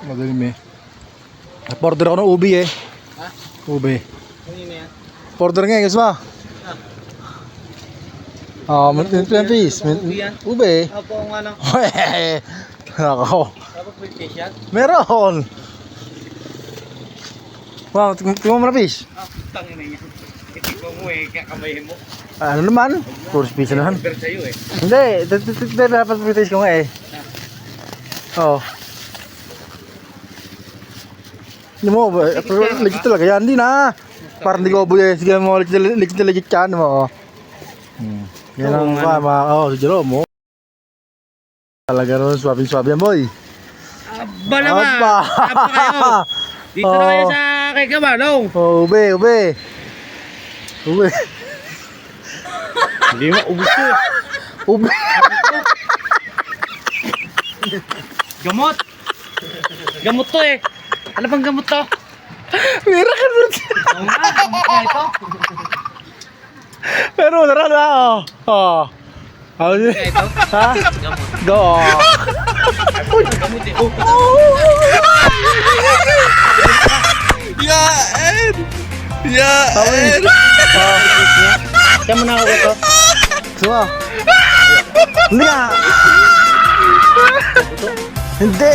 Madilim eh. Order ako ng ubi eh. Ha? Ubi. Kanina yan. Order nga, gusto mo? Ah, piece. Ubi yan? Ubi. Apo nga lang. Nako. Dapat may fish yan? Meron. Wow, tingnan mo na fish. Tangin na yan. Ikaw mo eh, kakamayin mo. Ano naman? Puro piece naman. Order sa'yo eh. Hindi, dapat pre-taste ko nga eh. Oo. Hindi mo, legit talaga yan. Hindi na. Parang hindi ko buhay. Sige mo, legit yan mo. Yan ang siguro mo. Talaga rin, swabe yan boy. Aba naman! Aba kayo! Dito na kayo sa kay Kamalong! Ube. Hindi mo, ubus ko. Ube. Gamot! Gamot to eh! Ano bang gamot to? Meron ka nun. Oo nga, gamot nga ito. Pero naran na oh. Ano yun? Kaya ito? Ha? Gamot. Go. Gamot eh. Oh. Yaen. Yaen. Kaya mo na ako ito. Suma. Hindi nga. Hindi.